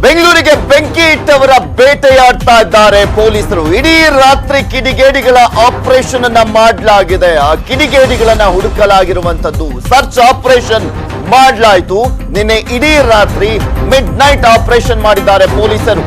ಬೆಂಗಳೂರಿಗೆ ಬೆಂಕಿ ಇಟ್ಟವರ ಬೇಟೆಯಾಡ್ತಾ ಇದ್ದಾರೆ ಪೊಲೀಸರು. ಇಡೀ ರಾತ್ರಿ ಕಿಡಿಗೇಡಿಗಳ ಆಪರೇಷನ್ ಅನ್ನ ಮಾಡಲಾಗಿದೆ. ಆ ಕಿಡಿಗೇಡಿಗಳನ್ನ ಹುಡುಕಲಾಗಿರುವಂತದ್ದು ಸರ್ಚ್ ಆಪರೇಷನ್ ಮಾಡಲಾಯಿತು. ನಿನ್ನೆ ಇಡೀ ರಾತ್ರಿ ಮಿಡ್ ನೈಟ್ ಆಪರೇಷನ್ ಮಾಡಿದ್ದಾರೆ ಪೊಲೀಸರು.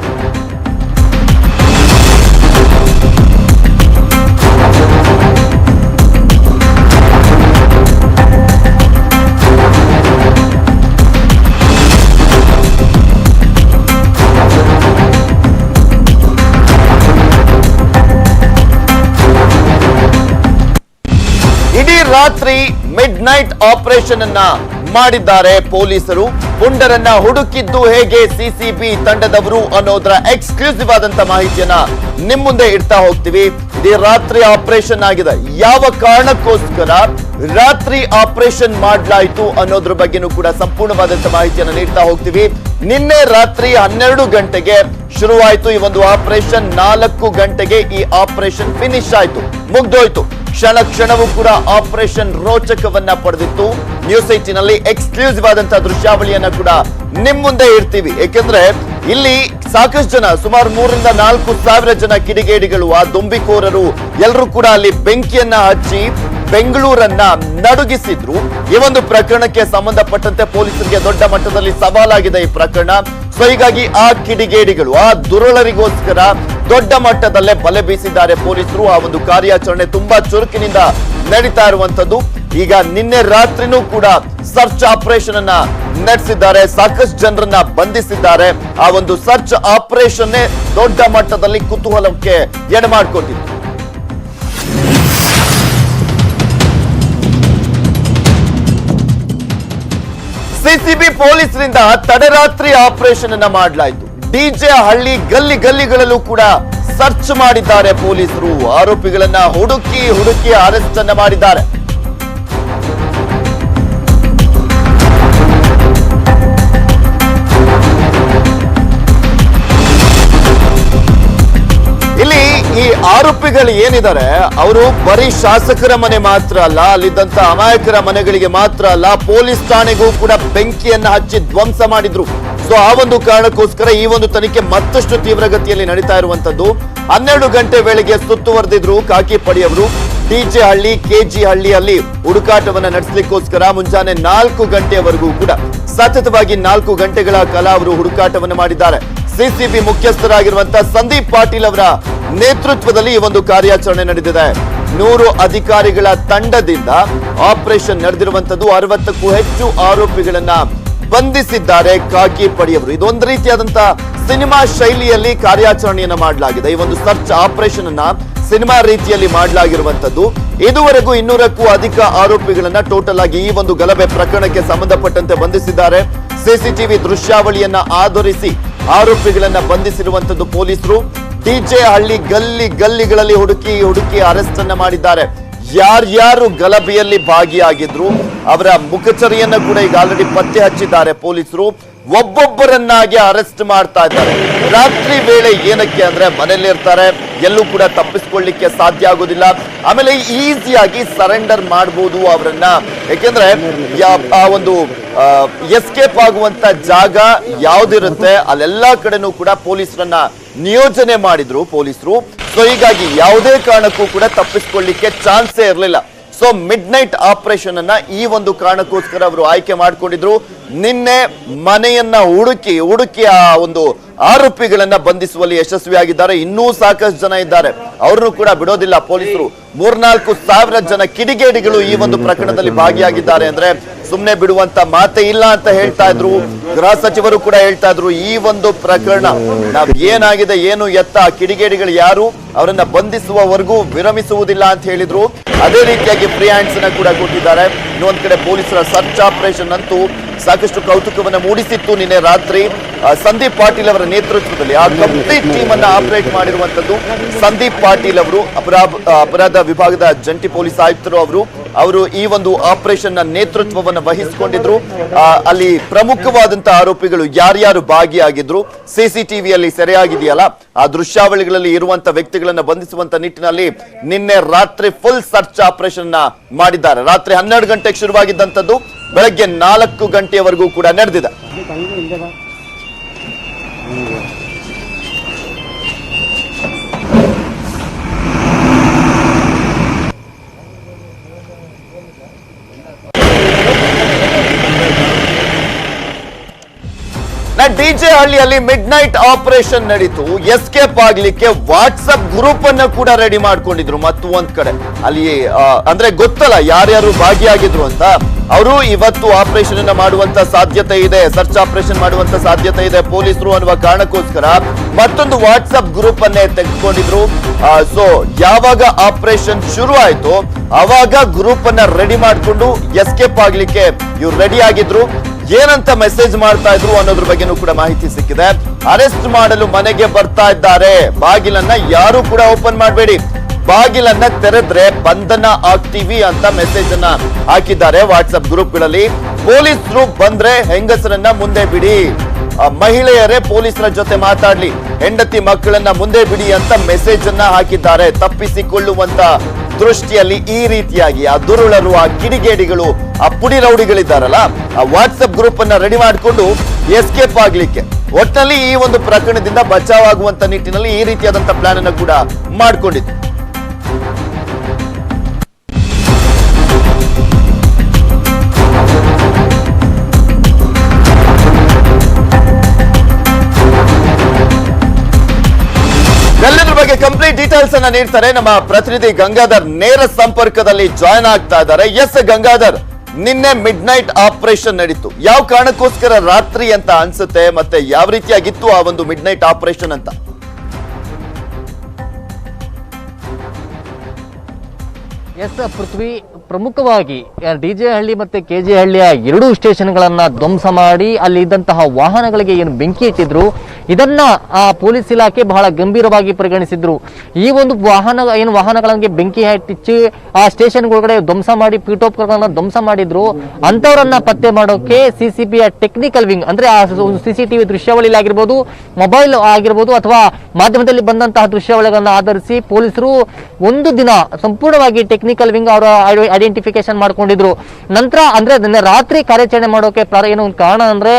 ಇಡೀ ರಾತ್ರಿ ಮಿಡ್ ನೈಟ್ ಆಪರೇಷನ್ ಅನ್ನ ಮಾಡಿದ್ದಾರೆ ಪೊಲೀಸರು. ಪುಂಡರನ್ನ ಹುಡುಕಿದ್ದು ಹೇಗೆ ಸಿಸಿಬಿ ತಂಡದವರು ಅನ್ನೋದರ ಎಕ್ಸ್ಕ್ಲೂಸಿವ್ ಆದಂತ ಮಾಹಿತಿಯನ್ನ ನಿಮ್ ಮುಂದೆ ಇಡ್ತಾ ಹೋಗ್ತೀವಿ. ಇಡೀ ರಾತ್ರಿ ಆಪರೇಷನ್ ಆಗಿದೆ. ಯಾವ ಕಾರಣಕ್ಕೋಸ್ಕರ ರಾತ್ರಿ ಆಪರೇಷನ್ ಮಾಡಲಾಯಿತು ಅನ್ನೋದ್ರ ಬಗ್ಗೆನೂ ಕೂಡ ಸಂಪೂರ್ಣವಾದಂತ ಮಾಹಿತಿಯನ್ನ ನೀಡ್ತಾ ಹೋಗ್ತೀವಿ. ನಿನ್ನೆ ರಾತ್ರಿ 12 ಗಂಟೆಗೆ ಶುರುವಾಯಿತು ಈ ಒಂದು ಆಪರೇಷನ್. 4 ಗಂಟೆಗೆ ಈ ಆಪರೇಷನ್ ಫಿನಿಶ್ ಆಯ್ತು, ಮುಗ್ದೋಯ್ತು. ಕ್ಷಣ ಕ್ಷಣವೂ ಕೂಡ ಆಪರೇಷನ್ ರೋಚಕವನ್ನ ಪಡೆದಿತ್ತು. ನ್ಯೂಸ್ 8 ನಲ್ಲಿ ಎಕ್ಸ್ಕ್ಲೂಸಿವ್ ಆದಂತಹ ದೃಶ್ಯಾವಳಿಯನ್ನ ಕೂಡ ನಿಮ್ ಮುಂದೆ ಇಡ್ತೀವಿ. ಯಾಕೆಂದ್ರೆ ಇಲ್ಲಿ ಸಾಕಷ್ಟು ಜನ, ಸುಮಾರು 3 ರಿಂದ 4 ಸಾವಿರ ಜನ ಕಿಡಿಗೇಡಿಗಳು, ಆ ದೊಂಬಿಕೋರರು ಎಲ್ಲರೂ ಕೂಡ ಅಲ್ಲಿ ಬೆಂಕಿಯನ್ನ ಹಚ್ಚಿ ಬೆಂಗಳೂರನ್ನ ನಡುಗಿಸಿದ್ರು. ಈ ಒಂದು ಪ್ರಕರಣಕ್ಕೆ ಸಂಬಂಧಪಟ್ಟಂತೆ ಪೊಲೀಸರಿಗೆ ದೊಡ್ಡ ಮಟ್ಟದಲ್ಲಿ ಸವಾಲಾಗಿದೆ ಈ ಪ್ರಕರಣ. ಸೊ ಹೀಗಾಗಿ ಆ ಕಿಡಿಗೇಡಿಗಳು, ಆ ದುರುಳರಿಗೋಸ್ಕರ ದೊಡ್ಡ ಮಟ್ಟದಲ್ಲೇ ಬಲೆ ಬೀಸಿದ್ದಾರೆ ಪೊಲೀಸರು. ಆ ಒಂದು ಕಾರ್ಯಾಚರಣೆ ತುಂಬಾ ಚುರುಕಿನಿಂದ ನಡೀತಾ ಇರುವಂತದ್ದು. ಈಗ ನಿನ್ನೆ ರಾತ್ರಿನೂ ಕೂಡ ಸರ್ಚ್ ಆಪರೇಷನ್ ಅನ್ನ ನಡೆಸಿದ್ದಾರೆ. ಸಾಕಷ್ಟು ಜನರನ್ನ ಬಂಧಿಸಿದ್ದಾರೆ. ಆ ಒಂದು ಸರ್ಚ್ ಆಪರೇಷನ್ ದೊಡ್ಡ ಮಟ್ಟದಲ್ಲಿ ಕುತೂಹಲಕ್ಕೆ ಎಡೆಮಾಡ್ಕೊಟ್ಟಿತ್ತು. ಸಿಸಿಬಿ ಪೊಲೀಸರಿಂದ ತಡರಾತ್ರಿ ಆಪರೇಷನ್ ಅನ್ನ ಮಾಡಲಾಯಿತು. ಡಿಜೆ ಹಳ್ಳಿ ಗಲ್ಲಿಗಳಲ್ಲೂ ಕೂಡ ಸರ್ಚ್ ಮಾಡಿದ್ದಾರೆ ಪೊಲೀಸರು. ಆರೋಪಿಗಳನ್ನ ಹುಡುಕಿ ಅರೆಸ್ಟ್ ಅನ್ನ ಮಾಡಿದ್ದಾರೆ. ಇಲ್ಲಿ ಈ ಆರೋಪಿಗಳು ಏನಿದ್ದಾರೆ, ಅವರು ಬರೀ ಶಾಸಕರ ಮನೆ ಮಾತ್ರ ಅಲ್ಲ, ಅಲ್ಲಿದ್ದಂತ ಅಮಾಯಕರ ಮನೆಗಳಿಗೆ ಮಾತ್ರ ಅಲ್ಲ, ಪೊಲೀಸ್ ಠಾಣೆಗೂ ಕೂಡ ಬೆಂಕಿಯನ್ನ ಹಚ್ಚಿ ಧ್ವಂಸ ಮಾಡಿದ್ರು. ಸೊ ಆ ಒಂದು ಕಾರಣಕ್ಕೋಸ್ಕರ ಈ ಒಂದು ತನಿಖೆ ಮತ್ತಷ್ಟು ತೀವ್ರಗತಿಯಲ್ಲಿ ನಡೀತಾ ಇರುವಂತದ್ದು. 12 ಗಂಟೆ ವೇಳೆಗೆ ಸುತ್ತುವರೆದಿದ್ರು ಖಾಕಿ ಪಡೆಯವರು. ಡಿಜೆ ಹಳ್ಳಿ, ಕೆಜಿ ಹಳ್ಳಿಯಲ್ಲಿ ಹುಡುಕಾಟವನ್ನ ನಡೆಸಲಿಕ್ಕೋಸ್ಕರ ಮುಂಜಾನೆ 4 ಗಂಟೆಯವರೆಗೂ ಕೂಡ ಸತತವಾಗಿ 4 ಗಂಟೆಗಳ ಕಾಲ ಅವರು ಹುಡುಕಾಟವನ್ನು ಮಾಡಿದ್ದಾರೆ. ಸಿಸಿಬಿ ಮುಖ್ಯಸ್ಥರಾಗಿರುವಂತಹ ಸಂದೀಪ್ ಪಾಟೀಲ್ ಅವರ ನೇತೃತ್ವದಲ್ಲಿ ಈ ಒಂದು ಕಾರ್ಯಾಚರಣೆ ನಡೆದಿದೆ. 100 ಅಧಿಕಾರಿಗಳ ತಂಡದಿಂದ ಆಪರೇಷನ್ ನಡೆದಿರುವಂತದ್ದು. 60ಕ್ಕೂ ಹೆಚ್ಚು ಆರೋಪಿಗಳನ್ನ ಬಂಧಿಸಿದ್ದಾರೆ ಖಾಕಿ ಪಡೆಯವರು. ಇದೊಂದು ರೀತಿಯಾದಂತಹ ಸಿನಿಮಾ ಶೈಲಿಯಲ್ಲಿ ಕಾರ್ಯಾಚರಣೆಯನ್ನ ಮಾಡಲಾಗಿದೆ. ಈ ಒಂದು ಸರ್ಚ್ ಆಪರೇಷನ್ ಅನ್ನ ಸಿನಿಮಾ ರೀತಿಯಲ್ಲಿ ಮಾಡಲಾಗಿರುವಂತದ್ದು. ಇದುವರೆಗೂ 200ಕ್ಕೂ ಅಧಿಕ ಆರೋಪಿಗಳನ್ನ ಟೋಟಲ್ ಆಗಿ ಈ ಒಂದು ಗಲಭೆ ಪ್ರಕರಣಕ್ಕೆ ಸಂಬಂಧಪಟ್ಟಂತೆ ಬಂಧಿಸಿದ್ದಾರೆ. ಸಿಸಿಟಿವಿ ದೃಶ್ಯಾವಳಿಯನ್ನ ಆಧರಿಸಿ ಆರೋಪಿಗಳನ್ನ ಬಂಧಿಸಿರುವಂತದ್ದು ಪೊಲೀಸರು. ಡಿಜೆ ಹಳ್ಳಿ ಗಲ್ಲಿಗಳಲ್ಲಿ ಹುಡುಕಿ ಅರೆಸ್ಟ್ ಅನ್ನ ಮಾಡಿದ್ದಾರೆ. ಯಾರ್ಯಾರು ಗಲಭೆಯಲ್ಲಿ ಭಾಗಿಯಾಗಿದ್ರು ಅವರ ಮುಖಚರಿಯನ್ನ ಕೂಡ ಈಗ ಆಲ್ರೆಡಿ ಪತ್ತೆ ಹಚ್ಚಿದ್ದಾರೆ ಪೊಲೀಸರು. ಒಬ್ಬೊಬ್ಬರನ್ನಾಗಿ ಅರೆಸ್ಟ್ ಮಾಡ್ತಾ ಇದ್ದಾರೆ. ರಾತ್ರಿ ವೇಳೆ ಏನಕ್ಕೆ ಅಂದ್ರೆ ಮನೆಯಲ್ಲಿ ಇರ್ತಾರೆ, ಎಲ್ಲೂ ಕೂಡ ತಪ್ಪಿಸ್ಕೊಳ್ಳಿಕ್ಕೆ ಸಾಧ್ಯ ಆಗೋದಿಲ್ಲ. ಆಮೇಲೆ ಈಸಿಯಾಗಿ ಸರೆಂಡರ್ ಮಾಡಬಹುದು ಅವರನ್ನ. ಯಾಕೆಂದ್ರೆ ಆ ಒಂದು ಎಸ್ಕೇಪ್ ಆಗುವಂತ ಜಾಗ ಯಾವ್ದಿರುತ್ತೆ ಅಲ್ಲೆಲ್ಲಾ ಕಡೆನೂ ಕೂಡ ಪೊಲೀಸರನ್ನ ನಿಯೋಜನೆ ಮಾಡಿದ್ರು ಪೊಲೀಸರು. ಸೊ ಹೀಗಾಗಿ ಯಾವುದೇ ಕಾರಣಕ್ಕೂ ಕೂಡ ತಪ್ಪಿಸ್ಕೊಳ್ಳಿಕ್ಕೆ ಚಾನ್ಸೇ ಇರಲಿಲ್ಲ. ಸೊ ಮಿಡ್ ನೈಟ್ ಆಪರೇಷನ್ ಅನ್ನ ಈ ಒಂದು ಕಾರಣಕ್ಕೋಸ್ಕರ ಅವರು ಆಯ್ಕೆ ಮಾಡ್ಕೊಂಡಿದ್ರು. ನಿನ್ನೆ ಮನೆಯನ್ನ ಹುಡುಕಿ ಆ ಒಂದು ಆರೋಪಿಗಳನ್ನ ಬಂಧಿಸುವಲ್ಲಿ ಯಶಸ್ವಿಯಾಗಿದ್ದಾರೆ. ಇನ್ನೂ ಸಾಕಷ್ಟು ಜನ ಇದ್ದಾರೆ, ಅವ್ರನ್ನು ಕೂಡ ಬಿಡೋದಿಲ್ಲ ಪೊಲೀಸರು. 3-4 ಸಾವಿರ ಜನ ಕಿಡಿಗೇಡಿಗಳು ಈ ಒಂದು ಪ್ರಕರಣದಲ್ಲಿ ಭಾಗಿಯಾಗಿದ್ದಾರೆ ಅಂದ್ರೆ ಸುಮ್ನೆ ಬಿಡುವಂತ ಮಾತೇ ಇಲ್ಲ ಅಂತ ಹೇಳ್ತಾ ಇದ್ರು. ಗೃಹ ಸಚಿವರು ಕೂಡ ಹೇಳ್ತಾ ಇದ್ರು, ಈ ಒಂದು ಪ್ರಕರಣ ನಾವ್ ಏನಾಗಿದೆ ಏನು ಎತ್ತ ಕಿಡಿಗೇಡಿಗಳು ಯಾರು ಅವರನ್ನ ಬಂಧಿಸುವವರೆಗೂ ವಿರಮಿಸುವುದಿಲ್ಲ ಅಂತ ಹೇಳಿದ್ರು. ಅದೇ ರೀತಿಯಾಗಿ ಫ್ರೀ ಹ್ಯಾಂಡ್ಸ್ ಅನ್ನ ಕೂಡ ಕೊಟ್ಟಿದ್ದಾರೆ. ಇನ್ನೊಂದ್ ಕಡೆ ಪೊಲೀಸರ ಸರ್ಚ್ ಆಪರೇಷನ್ ಅಂತೂ ಸಾಕಷ್ಟು ಕೌತುಕವನ್ನ ಮೂಡಿಸಿತ್ತು. ನಿನ್ನೆ ರಾತ್ರಿ ಸಂದೀಪ್ ಪಾಟೀಲ್ ಅವರ ನೇತೃತ್ವದಲ್ಲಿ ಆ ಕಂಪ್ಲೀಟ್ ಟೀಮ್ ಅನ್ನ ಆಪರೇಟ್ ಮಾಡಿರುವಂತದ್ದು ಸಂದೀಪ್ ಪಾಟೀಲ್ ಅವರು, ಅಪರಾಧ ವಿಭಾಗದ ಜಂಟಿ ಪೊಲೀಸ್ ಆಯುಕ್ತರು ಅವರು ಈ ಒಂದು ಆಪರೇಷನ್ ನ ನೇತೃತ್ವವನ್ನು ವಹಿಸಿಕೊಂಡಿದ್ರು. ಅಲ್ಲಿ ಪ್ರಮುಖವಾದಂತಹ ಆರೋಪಿಗಳು ಯಾರ್ಯಾರು ಭಾಗಿಯಾಗಿದ್ರು, ಸಿಸಿಟಿವಿಯಲ್ಲಿ ಸೆರೆಯಾಗಿದೆಯಲ್ಲ ಆ ದೃಶ್ಯಾವಳಿಗಳಲ್ಲಿ ಇರುವಂತ ವ್ಯಕ್ತಿಗಳನ್ನ ಬಂಧಿಸುವಂತ ನಿಟ್ಟಿನಲ್ಲಿ ನಿನ್ನೆ ರಾತ್ರಿ ಫುಲ್ ಸರ್ಚ್ ಆಪರೇಷನ್ ಮಾಡಿದ್ದಾರೆ. ರಾತ್ರಿ 12 ಗಂಟೆಗೆ ಶುರುವಾಗಿದ್ದಂಥದ್ದು ಬೆಳಗ್ಗೆ 4 ಗಂಟೆಯವರೆಗೂ ಕೂಡ ನಡೆದಿದೆ. ಡಿಜೆ ಹಳ್ಳಿಯಲ್ಲಿ ಮಿಡ್ ನೈಟ್ ಆಪರೇಷನ್ ನಡೀತು. ಎಸ್ಕೇಪ್ ಆಗ್ಲಿಕ್ಕೆ ವಾಟ್ಸ್ಆಪ್ ಗ್ರೂಪ್ ಅನ್ನ ಕೂಡ ರೆಡಿ ಮಾಡ್ಕೊಂಡಿದ್ರು. ಮತ್ತು ಒಂದ್ ಕಡೆ ಅಲ್ಲಿ ಅಂದ್ರೆ ಗೊತ್ತಲ್ಲ ಯಾರ್ಯಾರು ಭಾಗಿಯಾಗಿದ್ರು ಅಂತ. ಅವರು ಇವತ್ತು ಆಪರೇಷನ್ ಅನ್ನ ಮಾಡುವಂತ ಸಾಧ್ಯತೆ ಇದೆ, ಸರ್ಚ್ ಆಪರೇಷನ್ ಮಾಡುವಂತ ಸಾಧ್ಯತೆ ಇದೆ ಪೊಲೀಸರು ಅನ್ನುವ ಕಾರಣಕ್ಕೋಸ್ಕರ ಮತ್ತೊಂದು ವಾಟ್ಸ್ಆಪ್ ಗ್ರೂಪ್ ಅನ್ನೇ ತೆಗೆದುಕೊಂಡಿದ್ರು. ಸೊ ಯಾವಾಗ ಆಪರೇಷನ್ ಶುರು ಆಯ್ತು ಅವಾಗ ಗ್ರೂಪ್ ಅನ್ನ ರೆಡಿ ಮಾಡ್ಕೊಂಡು ಎಸ್ಕೇಪ್ ಆಗ್ಲಿಕ್ಕೆ ಇವ್ರು ರೆಡಿ ಆಗಿದ್ರು. ಏನಂತ ಮೆಸೇಜ್ ಮಾಡ್ತಾ ಇದ್ರು ಅನ್ನೋದ್ರ ಬಗ್ಗೆನೂ ಕೂಡ ಮಾಹಿತಿ ಸಿಕ್ಕಿದೆ. ಅರೆಸ್ಟ್ ಮಾಡಲು ಮನೆಗೆ ಬರ್ತಾ ಇದ್ದಾರೆ, ಬಾಗಿಲನ್ನ ಯಾರು ಕೂಡ ಓಪನ್ ಮಾಡಬೇಡಿ, ಬಾಗಿಲನ್ನ ತೆರೆದ್ರೆ ಬಂಧನ ಆಗ್ತೀವಿ ಅಂತ ಮೆಸೇಜ್ ಅನ್ನ ಹಾಕಿದ್ದಾರೆ ವಾಟ್ಸ್ಆಪ್ ಗ್ರೂಪ್ಗಳಲ್ಲಿ. ಪೊಲೀಸರು ಬಂದ್ರೆ ಹೆಂಗಸರನ್ನ ಮುಂದೆ ಬಿಡಿ, ಮಹಿಳೆಯರೇ ಪೊಲೀಸರ ಜೊತೆ ಮಾತಾಡ್ಲಿ, ಹೆಂಡತಿ ಮಕ್ಕಳನ್ನ ಮುಂದೆ ಬಿಡಿ ಅಂತ ಮೆಸೇಜ್ ಅನ್ನ ಹಾಕಿದ್ದಾರೆ. ತಪ್ಪಿಸಿಕೊಳ್ಳುವಂತ ದೃಷ್ಟಿಯಲ್ಲಿ ಈ ರೀತಿಯಾಗಿ ಆ ದುರುಳರು, ಆ ಕಿಡಿಗೇಡಿಗಳು, ಆ ಪುಡಿ ರೌಡಿಗಳಿದ್ದಾರಲ್ಲ, ಆ ವಾಟ್ಸ್ಆಪ್ ಗ್ರೂಪ್ ಅನ್ನ ರೆಡಿ ಮಾಡಿಕೊಂಡು ಎಸ್ಕೇಪ್ ಆಗ್ಲಿಕ್ಕೆ, ಒಟ್ಟಿನಲ್ಲಿ ಈ ಒಂದು ಪ್ರಕರಣದಿಂದ ಬಚಾವ್ ಆಗುವಂತ ನಿಟ್ಟಿನಲ್ಲಿ ಈ ರೀತಿಯಾದಂತ ಪ್ಲಾನ್ ಅನ್ನು ಕೂಡ ಮಾಡ್ಕೊಂಡಿತ್ತು. ಎಲ್ಲದ್ರ ಬಗ್ಗೆ ಕಂಪ್ಲೀಟ್ ಡೀಟೇಲ್ಸ್ ಅನ್ನ ನೀಡ್ತಾರೆ ನಮ್ಮ ಪ್ರತಿನಿಧಿ ಗಂಗಾಧರ್. ನೇರ ಸಂಪರ್ಕದಲ್ಲಿ ಜಾಯ್ನ್ ಆಗ್ತಾ ಇದ್ದಾರೆ. ಎಸ್ ಗಂಗಾಧರ್, ನಿನ್ನೆ ಮಿಡ್ ನೈಟ್ ಆಪರೇಷನ್ ನಡೀತು. ಯಾವ ಕಾರಣಕ್ಕೋಸ್ಕರ ರಾತ್ರಿ ಅಂತ ಅನ್ಸುತ್ತೆ, ಮತ್ತೆ ಯಾವ ರೀತಿಯಾಗಿತ್ತು ಆ ಒಂದು ಮಿಡ್ ನೈಟ್ ಆಪರೇಷನ್ ಅಂತ? ಎಸ್ ಪೃಥ್ವಿ, ಪ್ರಮುಖವಾಗಿ ಡಿಜೆ ಹಳ್ಳಿ ಮತ್ತೆ ಕೆಜೆ ಹಳ್ಳಿಯ ಎರಡೂ ಸ್ಟೇಷನ್ಗಳನ್ನ ಧ್ವಂಸ ಮಾಡಿ ಅಲ್ಲಿ ಇದ್ದಂತಹ ವಾಹನಗಳಿಗೆ ಏನು ಬೆಂಕಿ ಇಟ್ಟಿದ್ರು, ಇದನ್ನ ಆ ಪೊಲೀಸ್ ಇಲಾಖೆ ಬಹಳ ಗಂಭೀರವಾಗಿ ಪರಿಗಣಿಸಿದ್ರು. ಈ ಒಂದು ವಾಹನಗಳಿಗೆ ಬೆಂಕಿ ಹಚ್ಚಿ ಆ ಸ್ಟೇಷನ್ಗಳೊಳಗಡೆ ಧ್ವಂಸ ಮಾಡಿ ಪೀಠೋಪಕರಣಗಳನ್ನ ಧ್ವಂಸ ಮಾಡಿದ್ರು. ಅಂತವರನ್ನ ಪತ್ತೆ ಮಾಡೋಕೆ ಸಿಸಿಬಿಯ ಟೆಕ್ನಿಕಲ್ ವಿಂಗ್ ಅಂದ್ರೆ ಆ ಸಿಸಿಟಿವಿ ದೃಶ್ಯಾವಳಿ ಆಗಿರ್ಬೋದು, ಮೊಬೈಲ್ ಆಗಿರ್ಬೋದು, ಅಥವಾ ಮಾಧ್ಯಮದಲ್ಲಿ ಬಂದಂತಹ ದೃಶ್ಯಾವಳಿಗಳನ್ನ ಆಧರಿಸಿ ಪೊಲೀಸರು ಒಂದು ದಿನ ಸಂಪೂರ್ಣವಾಗಿ ಟೆಕ್ನಿಕಲ್ ವಿಂಗ್ ಅವರ ಐಡೆಂಟಿಫಿಕೇಶನ್ ಮಾಡ್ಕೊಂಡಿದ್ರು. ನಂತರ ಅಂದ್ರೆ ರಾತ್ರಿ ಕಾರ್ಯಾಚರಣೆ ಮಾಡೋಕೆ ಏನು ಕಾರಣ ಅಂದ್ರೆ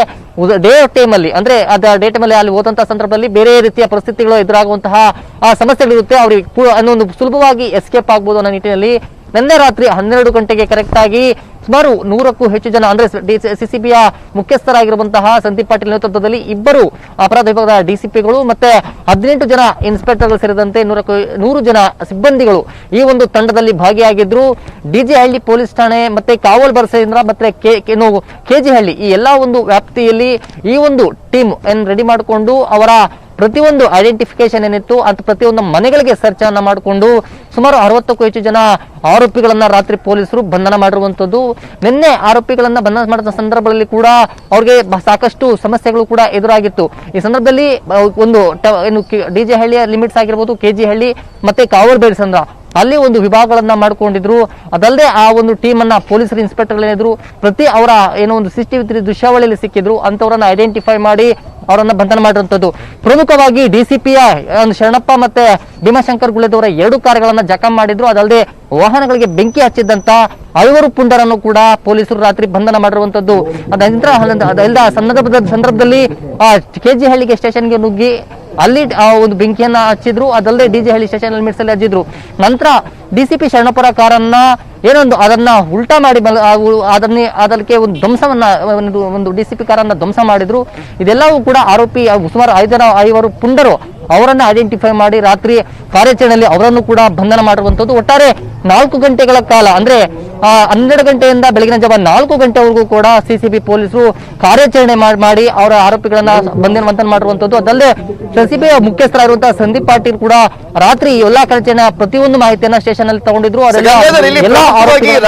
ಡೇ ಟೈಮ್ ಅಲ್ಲಿ, ಅಂದ್ರೆ ಡೇ ಟೈಮ್ ಅಲ್ಲಿ ಅಲ್ಲಿ ಹೋದಂತಹ ಸಂದರ್ಭದಲ್ಲಿ ಬೇರೆ ರೀತಿಯ ಪರಿಸ್ಥಿತಿಗಳು ಎದುರಾಗುವಂತಹ ಸಮಸ್ಯೆಗಳಿರುತ್ತೆ. ಅವ್ರಿಗೆ ಅನ್ನೊಂದು ಸುಲಭವಾಗಿ ಎಸ್ಕೇಪ್ ಆಗ್ಬೋದು ಅನ್ನೋ ನಿಟ್ಟಿನಲ್ಲಿ ನಿನ್ನೆ ರಾತ್ರಿ 12 ಗಂಟೆಗೆ ಕರೆಕ್ಟ್ ಆಗಿ ಸುಮಾರು 100ಕ್ಕೂ ಹೆಚ್ಚು ಜನ ಅಂದ್ರೆ ಸಿಸಿಬಿಯ ಮುಖ್ಯಸ್ಥರಾಗಿರುವಂತಹ ಸಂದೀಪ್ ಪಾಟೀಲ್ ನೇತೃತ್ವದಲ್ಲಿ 2 ಅಪರಾಧ ವಿಭಾಗದ ಡಿಸಿಪಿಗಳು ಮತ್ತೆ 18 ಜನ ಇನ್ಸ್ಪೆಕ್ಟರ್ಗಳು ಸೇರಿದಂತೆ 100 ಜನ ಸಿಬ್ಬಂದಿಗಳು ಈ ಒಂದು ತಂಡದಲ್ಲಿ ಭಾಗಿಯಾಗಿದ್ರು. ಡಿಜೆ ಹಳ್ಳಿ ಪೊಲೀಸ್ ಠಾಣೆ ಮತ್ತೆ ಕಾವಲ್ ಬರಸೇಂದ್ರ ಮತ್ತೆ ಕೆಜೆ ಹಳ್ಳಿ ಈ ಎಲ್ಲಾ ಒಂದು ವ್ಯಾಪ್ತಿಯಲ್ಲಿ ಈ ಒಂದು ಟೀಮ್ ರೆಡಿ ಮಾಡಿಕೊಂಡು ಅವರ ಪ್ರತಿಯೊಂದು ಐಡೆಂಟಿಫಿಕೇಶನ್ ಏನಿತ್ತು ಅಂತ ಪ್ರತಿಯೊಂದು ಮನೆಗಳಿಗೆ ಸರ್ಚ್ ಅನ್ನ ಮಾಡಿಕೊಂಡು ಸುಮಾರು 60ಕ್ಕೂ ಹೆಚ್ಚು ಜನ ಆರೋಪಿಗಳನ್ನ ರಾತ್ರಿ ಪೊಲೀಸರು ಬಂಧನ ಮಾಡಿರುವಂತದ್ದು. ನಿನ್ನೆ ಆರೋಪಿಗಳನ್ನ ಬಂಧನ ಮಾಡಿದ ಸಂದರ್ಭದಲ್ಲಿ ಕೂಡ ಅವ್ರಿಗೆ ಸಾಕಷ್ಟು ಸಮಸ್ಯೆಗಳು ಕೂಡ ಎದುರಾಗಿತ್ತು. ಈ ಸಂದರ್ಭದಲ್ಲಿ ಒಂದು ಡಿಜೆ ಹಳ್ಳಿಯ ಲಿಮಿಟ್ಸ್ ಆಗಿರ್ಬೋದು, ಕೆಜಿ ಹಳ್ಳಿ ಮತ್ತೆ ಕಾವಲ್ ಬೇಲ್ಸಂದ್ರ ಅಲ್ಲಿ ಒಂದು ವಿಭಾಗಗಳನ್ನ ಮಾಡ್ಕೊಂಡಿದ್ರು. ಅದಲ್ಲದೆ ಆ ಒಂದು ಟೀಮ್ ಅನ್ನ ಪೊಲೀಸರು ಇನ್ಸ್ಪೆಕ್ಟರ್ಗಳಿದ್ರು ಪ್ರತಿ ಅವರ ಏನೋ ಒಂದು ಸಿಸಿಟಿವಿ ದೃಶ್ಯಾವಳಿಯಲ್ಲಿ ಸಿಕ್ಕಿದ್ರು ಅಂತವರನ್ನ ಐಡೆಂಟಿಫೈ ಮಾಡಿ ಅವರನ್ನ ಬಂಧನ ಮಾಡಿರುವಂತದ್ದು. ಪ್ರಮುಖವಾಗಿ ಡಿಸಿಪಿಯ ಶರಣಪ್ಪ ಮತ್ತೆ ಭೀಮಾಶಂಕರ್ ಗುಳೇದವರ 2 ಕಾರುಗಳನ್ನ ಜಖಂ ಮಾಡಿದ್ರು. ಅದಲ್ಲದೆ ವಾಹನಗಳಿಗೆ ಬೆಂಕಿ ಹಚ್ಚಿದ್ದಂತ 5 ಪುಂಡರನ್ನು ಕೂಡ ಪೊಲೀಸರು ರಾತ್ರಿ ಬಂಧನ ಮಾಡಿರುವಂತದ್ದು. ಅದೆಲ್ಲ ಸಂದರ್ಭದಲ್ಲಿ ಕೆಜಿ ಹಳ್ಳಿಗೆ ಸ್ಟೇಷನ್ಗೆ ನುಗ್ಗಿ ಅಲ್ಲಿ ಒಂದು ಬೆಂಕಿಯನ್ನ ಹಚ್ಚಿದ್ರು. ಅದಲ್ಲದೆ ಡಿಜೆ ಹಳ್ಳಿ ಸ್ಟೇಷನ್ ಲಿಮಿಟ್ಸ್ ಅಲ್ಲಿ ಹಚ್ಚಿದ್ರು. ನಂತರ ಡಿಸಿಪಿ ಶರಣಪುರ ಕಾರನ್ನ ಅದನ್ನ ಉಲ್ಟಾ ಮಾಡಿ ಅದಕ್ಕೆ ಒಂದು ಧ್ವಂಸವನ್ನ ಒಂದು ಡಿಸಿಪಿ ಕಾರನ್ನ ಧ್ವಂಸ ಮಾಡಿದ್ರು. ಇದೆಲ್ಲವೂ ಕೂಡ ಆರೋಪಿ ಸುಮಾರು 5 ಪುಂಡರು ಅವರನ್ನ ಐಡೆಂಟಿಫೈ ಮಾಡಿ ರಾತ್ರಿ ಕಾರ್ಯಾಚರಣೆಯಲ್ಲಿ ಅವರನ್ನು ಕೂಡ ಬಂಧನ ಮಾಡಿರುವಂತದ್ದು. ಒಟ್ಟಾರೆ 4 ಗಂಟೆಗಳ ಕಾಲ ಅಂದ್ರೆ 12 ಗಂಟೆಯಿಂದ ಬೆಳಗಿನ ಜಾವ 4 ಗಂಟೆವರೆಗೂ ಕೂಡ ಸಿಸಿಬಿ ಪೊಲೀಸರು ಕಾರ್ಯಾಚರಣೆ ಮಾಡಿ ಅವರ ಆರೋಪಿಗಳನ್ನ ಬಂಧನ ಮಾಡಿರುವಂತದ್ದು. ಅದಲ್ಲದೆ ಸಿಸಿಬಿ ಮುಖ್ಯಸ್ಥರಾಗಿರುವಂತಹ ಸಂದೀಪ್ ಪಾಟೀಲ್ ಕೂಡ ರಾತ್ರಿ ಎಲ್ಲಾ ಕಾರ್ಯಾಚರಣೆ ಪ್ರತಿಯೊಂದು ಮಾಹಿತಿಯನ್ನ ಸ್ಟೇಷನ್ ಅಲ್ಲಿ ತಗೊಂಡಿದ್ರು.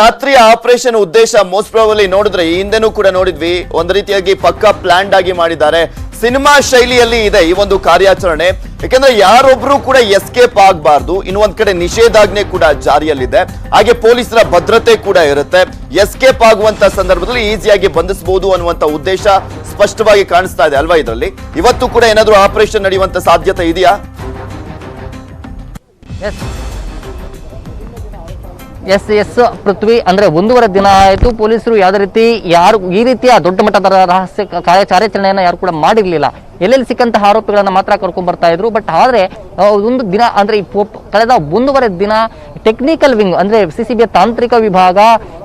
ರಾತ್ರಿ ಆಪರೇಷನ್ ಉದ್ದೇಶ ಮೋಸ್ಟ್ ಪ್ರಾಬಬ್ಲಿ ನೋಡಿದ್ರೆ ಈ ಹಿಂದೆನೂ ಕೂಡ ನೋಡಿದ್ವಿ, ಒಂದು ರೀತಿಯಾಗಿ ಪಕ್ಕಾ ಪ್ಲಾನ್ಡ್ ಆಗಿ ಮಾಡಿದ್ದಾರೆ. ಸಿನಿಮಾ ಶೈಲಿಯಲ್ಲಿ ಇದೆ ಈ ಒಂದು ಕಾರ್ಯಾಚರಣೆ. ಯಾಕಂದ್ರೆ ಯಾರೊಬ್ರು ಕೂಡ ಎಸ್ಕೇಪ್ ಆಗಬಾರ್ದು. ಇನ್ನೊಂದ್ ಕಡೆ ನಿಷೇಧಾಜ್ಞೆ ಕೂಡ ಜಾರಿಯಲ್ಲಿದೆ, ಹಾಗೆ ಪೊಲೀಸರ ಭದ್ರತೆ ಕೂಡ ಇರುತ್ತೆ. ಎಸ್ಕೇಪ್ ಆಗುವಂತ ಸಂದರ್ಭದಲ್ಲಿ ಈಸಿಯಾಗಿ ಬಂಧಿಸಬಹುದು ಅನ್ನುವಂತ ಉದ್ದೇಶ ಸ್ಪಷ್ಟವಾಗಿ ಕಾಣಿಸ್ತಾ ಇದೆ ಅಲ್ವಾ ಇದರಲ್ಲಿ? ಇವತ್ತು ಕೂಡ ಏನಾದ್ರೂ ಆಪರೇಷನ್ ನಡೆಯುವಂತ ಸಾಧ್ಯತೆ ಇದೆಯಾ? ಎಸ್ ಪೃಥ್ವಿ, ಅಂದ್ರೆ 1.5 ದಿನ ಆಯಿತು. ಪೊಲೀಸರು ಯಾವುದೇ ರೀತಿ ಯಾರು ಈ ರೀತಿಯ ದೊಡ್ಡ ಮಟ್ಟದ ರಹಸ್ಯ ಕಾರ್ಯಾಚರಣೆಯನ್ನ ಯಾರು ಕೂಡ ಮಾಡಿರ್ಲಿಲ್ಲ. ಎಲ್ಲೆಲ್ಲಿ ಸಿಕ್ಕಂತಹ ಆರೋಪಿಗಳನ್ನ ಮಾತ್ರ ಕರ್ಕೊಂಡ್ ಬರ್ತಾ ಇದ್ರು. ಬಟ್ ಆದ್ರೆ ಒಂದು ದಿನ ಅಂದ್ರೆ ಕಳೆದ 1.5 ದಿನ ಟೆಕ್ನಿಕಲ್ ವಿಂಗ್ ಅಂದ್ರೆ ಸಿಸಿಬಿಯ ತಾಂತ್ರಿಕ ವಿಭಾಗ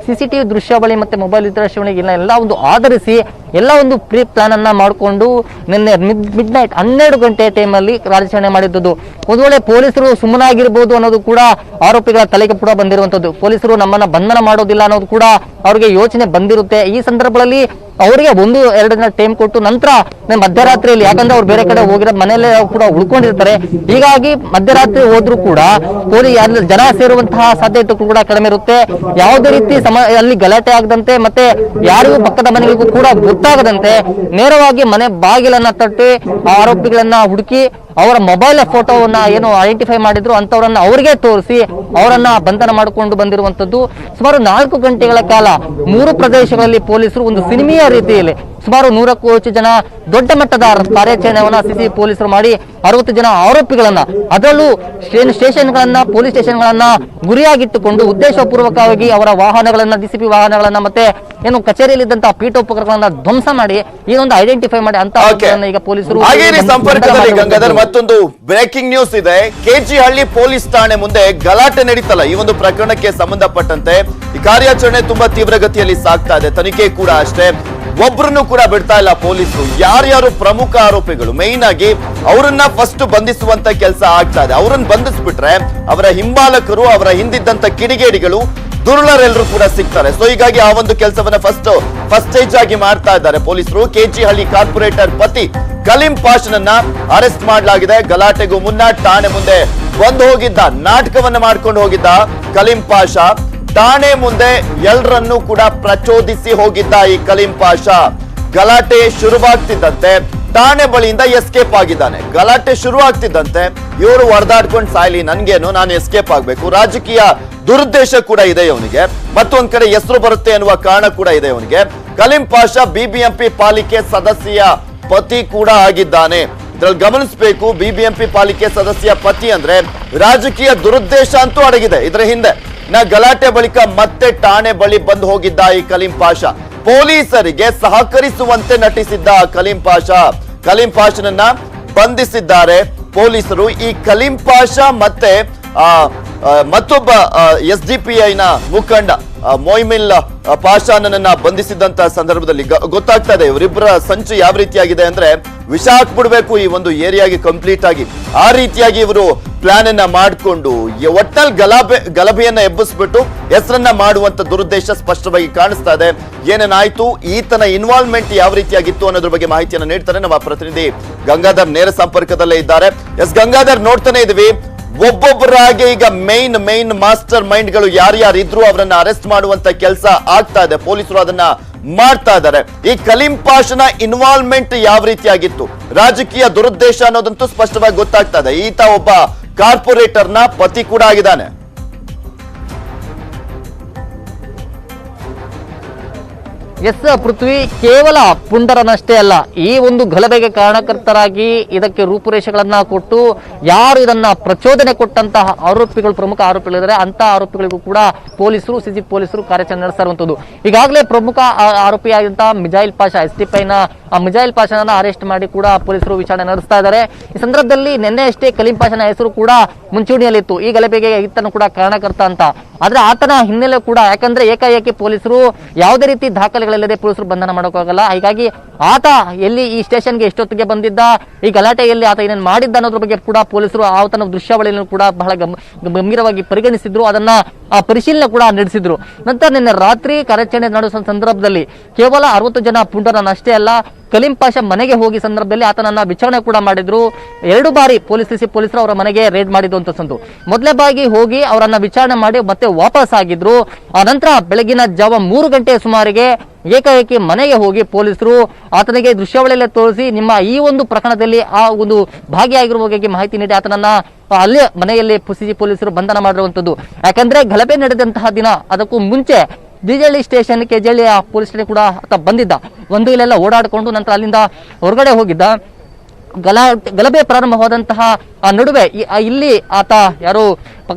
ಸಿಸಿಟಿವಿ ದೃಶ್ಯಾವಳಿ ಮತ್ತೆ ಮೊಬೈಲ್ ದೃಶ್ಯಾವಳಿಗೆ ಎಲ್ಲ ಒಂದು ಆಧರಿಸಿ ಎಲ್ಲ ಒಂದು ಪ್ರೀ ಪ್ಲಾನ್ ಅನ್ನ ಮಾಡಿಕೊಂಡು ನಿನ್ನೆ ಮಿಡ್ ನೈಟ್ 12 ಗಂಟೆ ಟೈಮಲ್ಲಿ ಕಾರ್ಯಾಚರಣೆ ಮಾಡಿದ್ದು. ಒಂದು ವೇಳೆ ಪೊಲೀಸರು ಸುಮ್ಮನಾಗಿರ್ಬೋದು ಅನ್ನೋದು ಕೂಡ ಆರೋಪಿಗಳ ತಲೆಗೆ ಕೂಡ ಬಂದಿರುವಂತದ್ದು. ಪೊಲೀಸರು ನಮ್ಮನ್ನ ಬಂಧನ ಮಾಡೋದಿಲ್ಲ ಅನ್ನೋದು ಕೂಡ ಅವರಿಗೆ ಯೋಚನೆ ಬಂದಿರುತ್ತೆ. ಈ ಸಂದರ್ಭದಲ್ಲಿ ಅವರಿಗೆ 1-2 ದಿನ ಟೈಮ್ ಕೊಟ್ಟು ನಂತರ ಮಧ್ಯರಾತ್ರಿಯಲ್ಲಿ, ಯಾಕಂದ್ರೆ ಅವ್ರು ಬೇರೆ ಕಡೆ ಹೋಗಿರೋ ಮನೆಯಲ್ಲೇ ಕೂಡ ಉಳ್ಕೊಂಡಿರ್ತಾರೆ. ಹೀಗಾಗಿ ಮಧ್ಯರಾತ್ರಿ ಹೋದ್ರು ಕೂಡ ಜನ ಸೇರುವಂತಹ ಸಾಧ್ಯತೆ ಕೂಡ ಕಡಿಮೆ ಇರುತ್ತೆ. ಯಾವುದೇ ರೀತಿ ಅಲ್ಲಿ ಗಲಾಟೆ ಆಗದಂತೆ ಮತ್ತೆ ಯಾರಿಗೂ ಪಕ್ಕದ ಮನೆಗಳಿಗೂ ಕೂಡ ಗೊತ್ತಾಗದಂತೆ ನೇರವಾಗಿ ಮನೆ ಬಾಗಿಲನ್ನ ತಟ್ಟಿ ಆರೋಪಿಗಳನ್ನ ಹುಡುಕಿ ಅವರ ಮೊಬೈಲ್ ಫೋಟೋವನ್ನ ಏನು ಐಡೆಂಟಿಫೈ ಮಾಡಿದ್ರು ಅಂತವರನ್ನ ಅವರಿಗೆ ತೋರಿಸಿ ಅವರನ್ನ ಬಂಧನ ಮಾಡಿಕೊಂಡು ಬಂದಿರುವಂತದ್ದು. ಸುಮಾರು 4 ಗಂಟೆಗಳ ಕಾಲ 3 ಪ್ರದೇಶಗಳಲ್ಲಿ ಪೊಲೀಸರು ಒಂದು ಸಿನಿಮೆಯ ರೀತಿಯಲ್ಲಿ ಸುಮಾರು 100ಕ್ಕೂ ಹೆಚ್ಚು ಜನ ದೊಡ್ಡ ಮಟ್ಟದ ಕಾರ್ಯಾಚರಣೆಯನ್ನ ಸಿಸಿ ಪೊಲೀಸರು ಮಾಡಿ 60 ಜನ ಆರೋಪಿಗಳನ್ನ, ಅದರಲ್ಲೂ ಸ್ಟೇಷನ್ಗಳನ್ನ ಪೊಲೀಸ್ ಸ್ಟೇಷನ್ಗಳನ್ನ ಗುರಿಯಾಗಿಟ್ಟುಕೊಂಡು ಉದ್ದೇಶಪೂರ್ವಕವಾಗಿ ಅವರ ವಾಹನಗಳನ್ನ ಡಿಸಿಪಿ ವಾಹನಗಳನ್ನ ಮತ್ತೆ ಏನು ಕಚೇರಿಯಲ್ಲಿದ್ದಂತಹ ಪೀಠೋಪಕರಣಗಳನ್ನ ಧ್ವಂಸ ಮಾಡಿ ಏನೊಂದು ಐಡೆಂಟಿಫೈ ಮಾಡಿ ಅಂತ ಈಗ ಪೊಲೀಸರು ಸಂಪರ್ಕದಲ್ಲಿ. ಗಂಗಾಧರ್, ಮತ್ತೊಂದು ಬ್ರೇಕಿಂಗ್ ನ್ಯೂಸ್ ಇದೆ. ಕೆಜಿಹಳ್ಳಿ ಪೊಲೀಸ್ ಠಾಣೆ ಮುಂದೆ ಗಲಾಟೆ ನಡೀತಲ್ಲ, ಈ ಒಂದು ಪ್ರಕರಣಕ್ಕೆ ಸಂಬಂಧಪಟ್ಟಂತೆ ಈ ಕಾರ್ಯಾಚರಣೆ ತುಂಬಾ ತೀವ್ರಗತಿಯಲ್ಲಿ ಸಾಗ್ತಾ ಇದೆ. ತನಿಖೆ ಕೂಡ ಅಷ್ಟೇ, ಒಬ್ಬರನ್ನು ಕೂಡ ಬಿಡ್ತಾ ಇಲ್ಲ ಪೊಲೀಸರು. ಯಾರ್ಯಾರು ಪ್ರಮುಖ ಆರೋಪಿಗಳು ಮೈನ್ ಆಗಿ ಅವರನ್ನ ಫಸ್ಟ್ ಬಂಧಿಸುವಂತ ಕೆಲಸ ಆಗ್ತಾ ಇದೆ. ಅವರನ್ನ ಬಂಧಿಸ್ಬಿಟ್ರೆ ಅವರ ಹಿಂಬಾಲಕರು, ಅವರ ಹಿಂದಿದ್ದಂತ ಕಿಡಿಗೇಡಿಗಳು, ದುರ್ಲರೆಲ್ಲರೂ ಕೂಡ ಸಿಗ್ತಾರೆ. ಸೊ ಹೀಗಾಗಿ ಆ ಒಂದು ಕೆಲಸವನ್ನ ಫಸ್ಟ್ ಸ್ಟೇಜ್ ಆಗಿ ಮಾಡ್ತಾ ಇದ್ದಾರೆ ಪೊಲೀಸರು. ಕೆಜಿಹಳ್ಳಿ ಕಾರ್ಪೊರೇಟರ್ ಪತಿ ಕಲೀಂ ಪಾಷನನ್ನ ಅರೆಸ್ಟ್ ಮಾಡಲಾಗಿದೆ. ಗಲಾಟೆಗೂ ಮುನ್ನ ಠಾಣೆ ಮುಂದೆ ಬಂದು ಹೋಗಿದ್ದ, ನಾಟಕವನ್ನ ಮಾಡ್ಕೊಂಡು ಹೋಗಿದ್ದ ಕಲೀಂ ಪಾಷಾ ಠಾಣೆ ಮುಂದೆ ಎಲ್ಲರನ್ನೂ ಕೂಡ ಪ್ರಚೋದಿಸಿ ಹೋಗಿದ್ದ ಈ ಕಲೀಂ ಪಾಷಾ ಗಲಾಟೆ ಶುರುವಾಗ್ತಿದ್ದಂತೆ ಠಾಣೆ ಬಳಿಯಿಂದ ಎಸ್ಕೇಪ್ ಆಗಿದ್ದಾನೆ. ಗಲಾಟೆ ಶುರು ಆಗ್ತಿದ್ದಂತೆ ಇವರು ಹೊಡೆದಾಡ್ಕೊಂಡು ಸಾಯ್ಲಿ, ನನ್ಗೇನು, ನಾನು ಎಸ್ಕೇಪ್ ಆಗ್ಬೇಕು, ರಾಜಕೀಯ ದುರುದ್ದೇಶ ಕೂಡ ಇದೆ ಇವನಿಗೆ, ಮತ್ತೊಂದ್ ಕಡೆ ಹೆಸರು ಬರುತ್ತೆ ಅನ್ನುವ ಕಾರಣ ಕೂಡ ಇದೆ ಇವನಿಗೆ. ಕಲೀಂ ಪಾಷಾ ಬಿಬಿಎಂಪಿ ಪಾಲಿಕೆ ಸದಸ್ಯ ಪತಿ ಕೂಡ ಆಗಿದ್ದಾನೆ. ಇದ್ರಲ್ಲಿ ಗಮನಿಸಬೇಕು, ಬಿಬಿಎಂಪಿ ಪಾಲಿಕೆ ಸದಸ್ಯ ಪತಿ ಅಂದ್ರೆ ರಾಜಕೀಯ ದುರುದ್ದೇಶ ಅಂತೂ ಅಡಗಿದೆ ಇದರ ಹಿಂದೆ. ಗಲಾಟೆ ಬಳಿಕ ಮತ್ತೆ ಠಾಣೆ ಬಳಿ ಬಂದು ಹೋಗಿದ್ದ ಈ ಕಲೀಂ ಪಾಷಾ ಪೊಲೀಸರಿಗೆ ಸಹಕರಿಸುವಂತೆ ನಟಿಸಿದ್ದ ಕಲೀಂ ಪಾಷನನ್ನ ಬಂಧಿಸಿದ್ದಾರೆ ಪೊಲೀಸರು. ಈ ಕಲೀಂ ಪಾಷಾ ಮತ್ತೆ ಮತ್ತೊಬ್ಬ SDPIನ ಮುಖಂಡ ಮೊಯ್ಮಿಲ್ ಪಾಷಾನನ್ನ ಬಂಧಿಸಿದಂತ ಸಂದರ್ಭದಲ್ಲಿ ಗೊತ್ತಾಗ್ತಾ ಇದೆ ಇವರಿಬ್ಬರ ಸಂಚು ಯಾವ ರೀತಿಯಾಗಿದೆ ಅಂದ್ರೆ ವಿಷ ಹಾಕ್ಬಿಡ್ಬೇಕು ಈ ಒಂದು ಏರಿಯಾಗೆ ಕಂಪ್ಲೀಟ್ ಆಗಿ, ಆ ರೀತಿಯಾಗಿ ಇವರು ಪ್ಲಾನ್ ಅನ್ನ ಮಾಡಿಕೊಂಡು ಒಟ್ಟಲ್ಲಿ ಗಲಭೆಯನ್ನ ಎಬ್ಬಿಸ್ಬಿಟ್ಟು ಹೆಸರನ್ನ ಮಾಡುವಂತ ದುರುದ್ದೇಶ ಸ್ಪಷ್ಟವಾಗಿ ಕಾಣಿಸ್ತಾ ಇದೆ. ಏನೇನಾಯ್ತು, ಈತನ ಇನ್ವಾಲ್ವ್ಮೆಂಟ್ ಯಾವ ರೀತಿಯಾಗಿತ್ತು ಅನ್ನೋದ್ರ ಬಗ್ಗೆ ಮಾಹಿತಿಯನ್ನು ನೀಡ್ತಾರೆ ನಮ್ಮ ಪ್ರತಿನಿಧಿ ಗಂಗಾಧರ್ ನೇರ ಸಂಪರ್ಕದಲ್ಲೇ ಇದ್ದಾರೆ. ಗಂಗಾಧರ್, ನೋಡ್ತಾನೆ ಇದೀವಿ ಒಬ್ಬೊಬ್ಬರಾಗಿ ಈಗ ಮೈನ್ ಮಾಸ್ಟರ್ ಮೈಂಡ್ ಗಳು ಯಾರ್ಯಾರಿದ್ರು ಅವರನ್ನ ಅರೆಸ್ಟ್ ಮಾಡುವಂತ ಕೆಲಸ ಆಗ್ತಾ ಇದೆ. ಪೊಲೀಸರು ಅದನ್ನ ಮಾಡ್ತಾ ಇದ್ದಾರೆ. ಈ ಕಲೀಂ ಪಾಷನ ಇನ್ವಾಲ್ವ್ಮೆಂಟ್ ಯಾವ ರೀತಿಯಾಗಿತ್ತು, ರಾಜಕೀಯ ದುರುದ್ದೇಶ ಅನ್ನೋದಂತೂ ಸ್ಪಷ್ಟವಾಗಿ ಗೊತ್ತಾಗ್ತಾ ಇದೆ. ಈತ ಒಬ್ಬ ಕಾರ್ಪೊರೇಟರ್ನ ಪತಿ ಕೂಡ ಆಗಿದ್ದಾನೆ. ಎಸ್ ಪೃಥ್ವಿ, ಕೇವಲ ಪುಂಡರನಷ್ಟೇ ಅಲ್ಲ, ಈ ಒಂದು ಗಲಭೆಗೆ ಕಾರಣಕರ್ತರಾಗಿ ಇದಕ್ಕೆ ರೂಪುರೇಷೆಗಳನ್ನ ಕೊಟ್ಟು ಯಾರು ಇದನ್ನ ಪ್ರಚೋದನೆ ಕೊಟ್ಟಂತಹ ಆರೋಪಿಗಳು, ಪ್ರಮುಖ ಆರೋಪಿಗಳಿದ್ದಾರೆ, ಅಂತ ಆರೋಪಿಗಳಿಗೂ ಕೂಡ ಪೊಲೀಸರು ಸಿಸಿ ಪೊಲೀಸರು ಕಾರ್ಯಾಚರಣೆ ನಡೆಸ್ತಾ ಇರುವಂತದ್ದು. ಈಗಾಗಲೇ ಪ್ರಮುಖ ಆರೋಪಿಯಾದಂತಹ ಮಿಜಾಯಿಲ್ ಪಾಷಾ SDPIನ ಮಿಜಾಯಿಲ್ ಪಾಷಾನ ಅರೆಸ್ಟ್ ಮಾಡಿ ಕೂಡ ಪೊಲೀಸರು ವಿಚಾರಣೆ ನಡೆಸ್ತಾ ಇದ್ದಾರೆ. ಈ ಸಂದರ್ಭದಲ್ಲಿ ನಿನ್ನೆ ಅಷ್ಟೇ ಕಲೀಂ ಪಾಷಾನ ಹೆಸರು ಕೂಡ ಮುಂಚೂಣಿಯಲ್ಲಿತ್ತು, ಈ ಗಲಭೆಗೆ ಈತನು ಕೂಡ ಕಾರಣಕರ್ತ ಅಂತ. ಆದ್ರೆ ಆತನ ಹಿನ್ನೆಲೆ ಕೂಡ, ಯಾಕಂದ್ರೆ ಏಕಾಏಕಿ ಪೊಲೀಸರು ಯಾವುದೇ ರೀತಿ ದಾಖಲೆಗಳಿಲ್ಲದೆ ಪೊಲೀಸರು ಬಂಧನ ಮಾಡೋಕ್ಕಾಗಲ್ಲ. ಹೀಗಾಗಿ ಆತ ಎಲ್ಲಿ ಈ ಸ್ಟೇಷನ್ಗೆ ಎಷ್ಟೊತ್ತಿಗೆ ಬಂದಿದ್ದ, ಈ ಗಲಾಟೆಯಲ್ಲಿ ಆತ ಏನೇನು ಮಾಡಿದ್ದ ಅನ್ನೋದ್ರ ಬಗ್ಗೆ ಕೂಡ ಪೊಲೀಸರು ಆತನ ದೃಶ್ಯಾವಳಿಯನ್ನು ಕೂಡ ಬಹಳ ಗಂಭೀರವಾಗಿ ಪರಿಗಣಿಸಿದ್ರು, ಅದನ್ನ ಪರಿಶೀಲನೆ ಕೂಡ ನಡೆಸಿದ್ರು. ನಂತರ ನಿನ್ನೆ ರಾತ್ರಿ ಕಾರ್ಯಾಚರಣೆ ನಡೆಸುವ ಸಂದರ್ಭದಲ್ಲಿ ಕೇವಲ 60 ಜನ ಪುಂಡರನ್ನಷ್ಟೇ ಅಲ್ಲ, ಕಲೀಂ ಪಾಷಾ ಮನೆಗೆ ಹೋಗಿ ಸಂದರ್ಭದಲ್ಲಿ ಆತನನ್ನ ವಿಚಾರಣೆ ಕೂಡ ಮಾಡಿದ್ರು. 2 ಬಾರಿ ಪೊಲೀಸರು ಅವರ ಮನೆಗೆ ರೇಡ್ ಮಾಡಿದ್ದು ಅಂತ ಸಂದು. ಮೊದಲೇ ಬಾಗಿ ಹೋಗಿ ಅವರನ್ನ ವಿಚಾರಣೆ ಮಾಡಿ ಮತ್ತೆ ವಾಪಸ್ ಆಗಿದ್ರು. ಆ ನಂತರ ಬೆಳಗಿನ ಜಾವ 3 ಗಂಟೆ ಸುಮಾರಿಗೆ ಏಕಾಏಕಿ ಮನೆಗೆ ಹೋಗಿ ಪೊಲೀಸರು ಆತನಿಗೆ ದೃಶ್ಯಾವಳಿಯಲ್ಲೇ ತೋರಿಸಿ ನಿಮ್ಮ ಈ ಒಂದು ಪ್ರಕರಣದಲ್ಲಿ ಆ ಒಂದು ಭಾಗಿಯಾಗಿರುವ ಬಗ್ಗೆ ಮಾಹಿತಿ ನೀಡಿ ಆತನನ್ನ ಅಲ್ಲೇ ಮನೆಯಲ್ಲಿ ಸಿಸಿ ಪೊಲೀಸರು ಬಂಧನ ಮಾಡಿರುವಂತದ್ದು. ಯಾಕಂದ್ರೆ ಗಲಭೆ ನಡೆದಂತಹ ದಿನ ಅದಕ್ಕೂ ಮುಂಚೆ ಡಿಜಳ್ಳಿ ಸ್ಟೇಷನ್ ಕೆಜಳ್ಳಿ ಪೊಲೀಸ್ ಸ್ಟೇಷನ್ ಕೂಡ ಆತ ಬಂದಿದ್ದ, ಒಂದು ಇಲ್ಲೆಲ್ಲ ಓಡಾಡಿಕೊಂಡು ನಂತರ ಅಲ್ಲಿಂದ ಹೊರಗಡೆ ಹೋಗಿದ್ದ. ಗಲಭೆ ಪ್ರಾರಂಭವಾದಂತಹ ಆ ನಡುವೆ ಇಲ್ಲಿ ಆತ ಯಾರು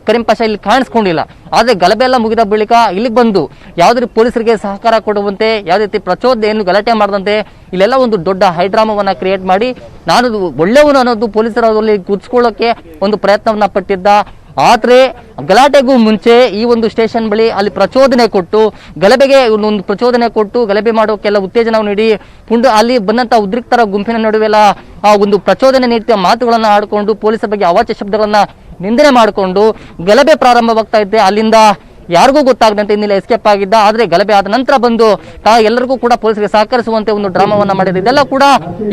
ಕರೀಂ ಪಾಷಾ ಇಲ್ಲಿ ಕಾಣಿಸ್ಕೊಂಡಿಲ್ಲ. ಆದ್ರೆ ಗಲಭೆ ಎಲ್ಲ ಮುಗಿದ ಬಳಿಕ ಇಲ್ಲಿಗೆ ಬಂದು ಯಾವುದೇ ಪೊಲೀಸರಿಗೆ ಸಹಕಾರ ಕೊಡುವಂತೆ, ಯಾವುದೇ ರೀತಿ ಪ್ರಚೋದನೆಯನ್ನು ಗಲಾಟೆ ಮಾಡದಂತೆ ಇಲ್ಲೆಲ್ಲ ಒಂದು ದೊಡ್ಡ ಹೈಡ್ರಾಮವನ್ನ ಕ್ರಿಯೇಟ್ ಮಾಡಿ ನಾನು ಒಳ್ಳೆಯವನು ಅನ್ನೋದು ಪೊಲೀಸರಲ್ಲಿ ಗುರ್ಸ್ಕೊಳ್ಳೋಕೆ ಒಂದು ಪ್ರಯತ್ನವನ್ನ ಪಟ್ಟಿದ್ದ. ಆದ್ರೆ ಗಲಾಟೆಗೂ ಮುಂಚೆ ಈ ಒಂದು ಸ್ಟೇಷನ್ ಬಳಿ ಅಲ್ಲಿ ಪ್ರಚೋದನೆ ಕೊಟ್ಟು ಗಲಭೆಗೆ ಒಂದು ಪ್ರಚೋದನೆ ಕೊಟ್ಟು ಗಲಭೆ ಮಾಡೋಕೆಲ್ಲ ಉತ್ತೇಜನ ನೀಡಿ ಅಲ್ಲಿ ಬಂದಂತ ಉದ್ರಿಕ್ತರ ಗುಂಪಿನ ನಡುವೆಲ್ಲ ಆ ಒಂದು ಪ್ರಚೋದನೆ ನೀಡಿದ ಮಾತುಗಳನ್ನ ಆಡ್ಕೊಂಡು ಪೊಲೀಸರ ಬಗ್ಗೆ ಅವಾಚ್ಯ ಶಬ್ದಗಳನ್ನ ನಿಂದನೆ ಮಾಡಿಕೊಂಡು ಗಲಭೆ ಪ್ರಾರಂಭವಾಗ್ತಾ ಇದ್ದೆ. ಅಲ್ಲಿಂದ ಯಾರಿಗೂ ಗೊತ್ತಾಗದಂತೆ ಇನ್ನಿಲ್ಲ ಎಸ್ಕೇಪ್ ಆಗಿದ್ದ. ಆದ್ರೆ ಗಲಭೆ ಆದ ನಂತರ ಬಂದು ಎಲ್ಲರಿಗೂ ಕೂಡ ಪೊಲೀಸರಿಗೆ ಸಹಕರಿಸುವಂತೆ ಒಂದು ಡ್ರಾಮಾವನ್ನ ಮಾಡಿದೆ. ಇದೆಲ್ಲ ಕೂಡ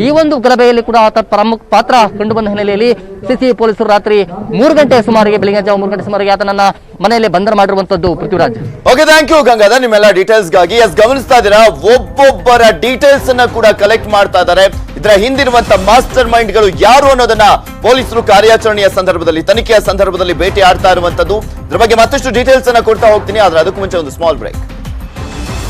ಈ ಒಂದು ಗಲಭೆಯಲ್ಲಿ ಕೂಡ ಆತ ಪ್ರಮುಖ ಪಾತ್ರ ಕಂಡು ಬಂದ ಹಿನ್ನೆಲೆಯಲ್ಲಿ ಸಿಸಿಬಿ ಪೊಲೀಸರು ರಾತ್ರಿ 3 ಗಂಟೆ ಸುಮಾರಿಗೆ, ಬೆಳಿಗ್ಗೆ ಜಾವ 3 ಗಂಟೆ ಸುಮಾರಿಗೆ ಆತನನ್ನ ಮನೆಯಲ್ಲೇ ಬಂಧನ ಮಾಡಿರುವಂತದ್ದು. Prithviraj, okay, thank you Gangadhar, ನಿಮ್ಮೆಲ್ಲ ಡೀಟೇಲ್ಸ್ ಗಾಗಿ. ಗಮನಿಸ್ತಾ ಇದ್ದೀರಾ, ಒಬ್ಬೊಬ್ಬರ ಡೀಟೇಲ್ಸ್ ಅನ್ನ ಕೂಡ ಕಲೆಕ್ಟ್ ಮಾಡ್ತಾ ಇದ್ದಾರೆ. ಇದರ ಹಿಂದಿರುವಂತ ಮಾಸ್ಟರ್ ಮೈಂಡ್ ಗಳು ಯಾರು ಅನ್ನೋದನ್ನ ಪೊಲೀಸರು ಕಾರ್ಯಾಚರಣೆಯ ಸಂದರ್ಭದಲ್ಲಿ, ತನಿಖೆಯ ಸಂದರ್ಭದಲ್ಲಿ ಭೇಟಿ ಆಡ್ತಾ ಇರುವಂತದ್ದು. ಇದ್ರ ಬಗ್ಗೆ ಮತ್ತಷ್ಟು ಡೀಟೇಲ್ಸ್ ಅನ್ನ ಕೊಡ್ತಾ ಹೋಗ್ತೀನಿ. ಆದ್ರೆ ಅದಕ್ಕೂ ಮುಂಚೆ ಒಂದು ಸ್ಮಾಲ್ ಬ್ರೇಕ್.